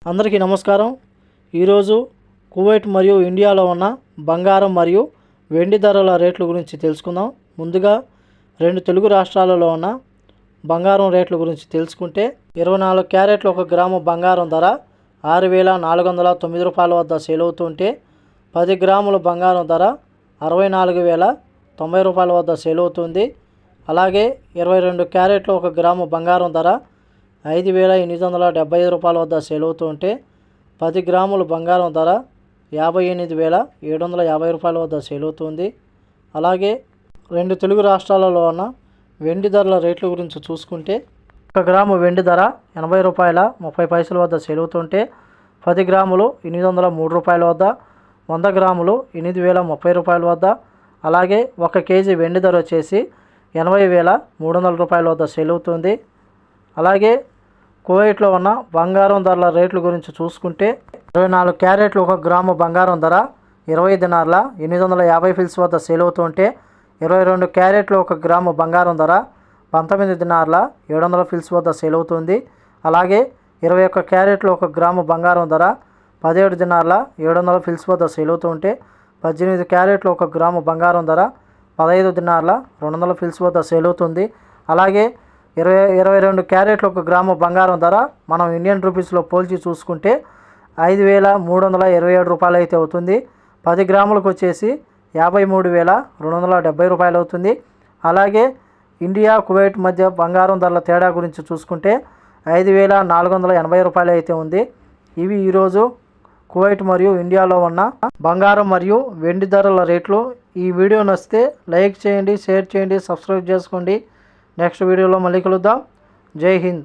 అందరికీ నమస్కారం. ఈరోజు కువైట్ మరియు ఇండియాలో ఉన్న బంగారం మరియు వెండి ధరల రేట్ల గురించి తెలుసుకుందాం. ముందుగా రెండు తెలుగు రాష్ట్రాలలో ఉన్న బంగారం రేట్ల గురించి తెలుసుకుంటే 24 క్యారెట్లు 1 గ్రాము బంగారం ధర 6,409 రూపాయల వద్ద సేల్ అవుతుంటే 10 గ్రాముల బంగారం ధర 64,090 రూపాయల వద్ద సేల్ అవుతుంది. అలాగే 22 క్యారెట్లు 1 గ్రాము బంగారం ధర 5,875 రూపాయల వద్ద సేల్ అవుతుంటే 10 గ్రాముల బంగారం ధర 58,750 రూపాయల వద్ద సేల్ అవుతుంది. అలాగే రెండు తెలుగు రాష్ట్రాలలో ఉన్న వెండి ధరల రేట్ల గురించి చూసుకుంటే 1 గ్రాము వెండి ధర 80 రూపాయల 30 పైసల వద్ద సేల్ అవుతుంటే 10 గ్రాములు 803 రూపాయల వద్ద, 100 గ్రాములు 8,030 రూపాయల వద్ద, అలాగే 1 కేజీ వెండి ధర వచ్చేసి 80,300 రూపాయల వద్ద సేల్ అవుతుంది. అలాగే కువైట్లో ఉన్న బంగారం ధరల రేట్ల గురించి చూసుకుంటే 24 క్యారెట్లు 1 గ్రాము బంగారం ధర 20 దినార్ల 850 ఫిల్స్ వద్ద సేల్ అవుతుంటే 22 క్యారెట్లు 1 గ్రాము బంగారం ధర 19 దినార్ల 700 ఫిల్స్ వద్ద సేల్ అవుతుంది. అలాగే 21 క్యారెట్లు 1 గ్రాము బంగారం ధర 17 దినార్ల 700 ఫిల్స్ వద్ద సేల్ అవుతుంటే 18 క్యారెట్లు 1 గ్రాము బంగారం ధర 15 దినార్ల 200 ఫిల్స్ వద్ద సేల్ అవుతుంది. అలాగే 22 క్యారెట్లు 1 గ్రాము బంగారం ధర మనం ఇండియన్ రూపీస్లో పోల్చి చూసుకుంటే 5,327 రూపాయలు అయితే అవుతుంది. 10 గ్రాములకు వచ్చేసి 53,270 రూపాయలు అవుతుంది. అలాగే ఇండియా కువైట్ మధ్య బంగారం ధరల తేడా గురించి చూసుకుంటే 5,480 రూపాయలు అయితే ఉంది. ఇవి ఈరోజు కువైట్ మరియు ఇండియాలో ఉన్న బంగారం మరియు వెండి ధరల రేట్లు. ఈ వీడియో నచ్చితే లైక్ చేయండి, షేర్ చేయండి, సబ్స్క్రైబ్ చేసుకోండి. నెక్స్ట్ వీడియోలో మళ్ళీ కలుద్దాం. జై హింద్.